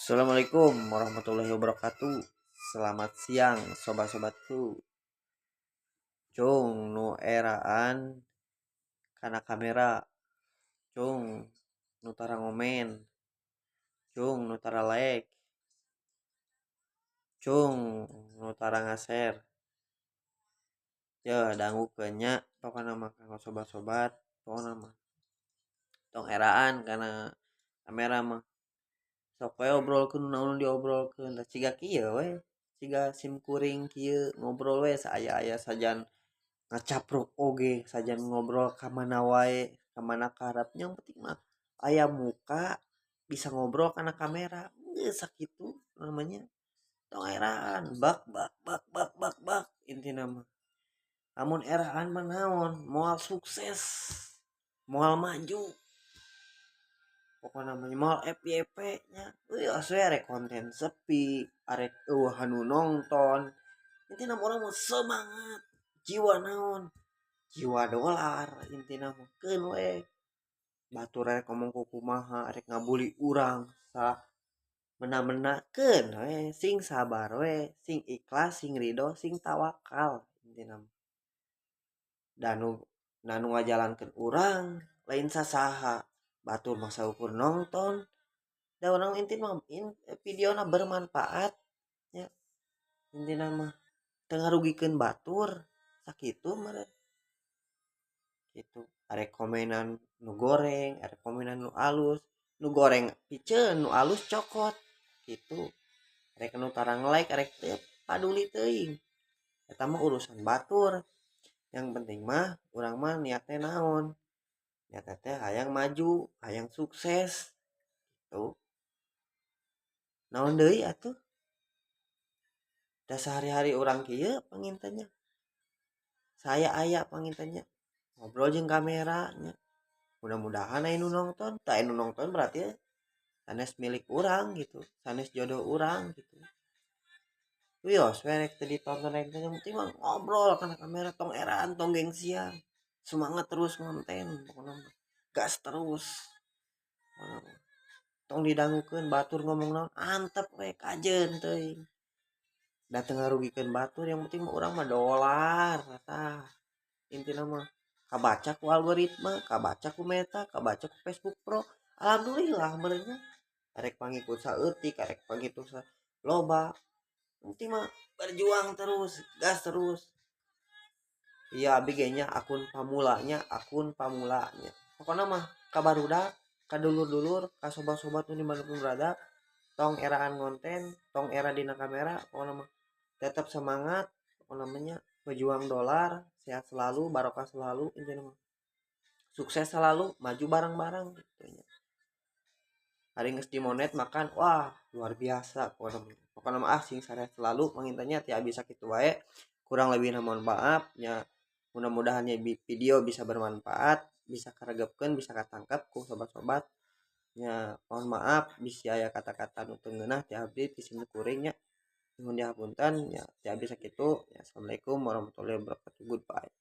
Assalamualaikum warahmatullahi wabarakatuh. Selamat siang sobat-sobatku. Cung nu eraan kana kamera. Cung nu tara ngomen. Cung nu tara like. Cung nu tara ngaser. Ya dangu kenya pokona mah kanggo sobat-sobat. Pokona mah tong eraan kana kamera mah. Sok we obrolkeun naon diobrolkeun da ciga kieu we. Ciga sim kuring kieu ngobrol we saaya-aya sajan ngacapruk oge sajan ngobrol ka mana wae ka mana karep yang penting mah aya muka bisa ngobrol kana kamera geus sakitu namanya tong eraan bak bak bak bak bak bak intina mah amun eraan mah naon moal sukses moal maju pokoknya minimal FYP nya asli arek konten sepi arek hanu nonton intina orang mau semangat jiwa naon jiwa dolar intina mah keun we batur rek ngomong kumaha arek ngabuli urang sa mena-mena keun we sing sabar we sing ikhlas sing ridho sing tawakal intina mah danu nanu ngajalankeun urang lain sasaha batur masa ukur nonton da urang intina mah videona bermanfaat ya intina mah teu ngarugikeun batur sakitu meureun gitu arek komenan nu goreng arek komenan nu alus nu goreng piceun nu alus cokot gitu arek nu tarang like arek teu paduli teuing eta mah urusan batur yang penting mah urang mah niatna naon niatna teh hayang maju hayang sukses tuh naon deui atuh da sehari-hari urang kieu pangintanya saya aya pangintanya ngobrol jeung kameranya mudah-mudahan aya nu nonton tak aya nu nonton berarti sanes milik urang gitu sanes jodoh urang gitu wios we rek teu ditonton rek yang penting mah ngobrol kana kamera tong eraan tong gengsian semangat terus ngonten pokona gas terus tong didangukeun batur ngomong naon antep we kajeun teuing da teu ngarugikeun batur yang penting mah urang mah dolar tah intina mah kabaca ku algoritma kabaca ku meta kabaca ku Facebook Pro alhamdulillah benernya arek pangikut saeutik arek pangikut loba penting mah berjuang terus gas terus iya abi ge nya akun pamulanya pokona mah ka barudak ka dulur-dulur ka sobat-sobat nu dimanapun berada tong eraan konten tong era dina kamera pokona mah tetap semangat pokona namanya pejuang dolar sehat selalu barokah selalu intinya mah sukses selalu maju bareng-bareng gitu nya hari geus dimonet makan wah luar biasa pokona mah sing sare selalu mangintanya ti abi sakitu wae kurang lebihna mohon maaf nya mudah-mudahan video bisa bermanfaat bisa karegepkeun bisa katangkep ku sobat-sobat nya mohon maaf bisi aya kata-kata nu teu ngeunah ti abdi ti sim kuring nya nuhun dihapunten ya ti abdi sakitu ya assalamualaikum warahmatullahi wabarakatuh goodbye.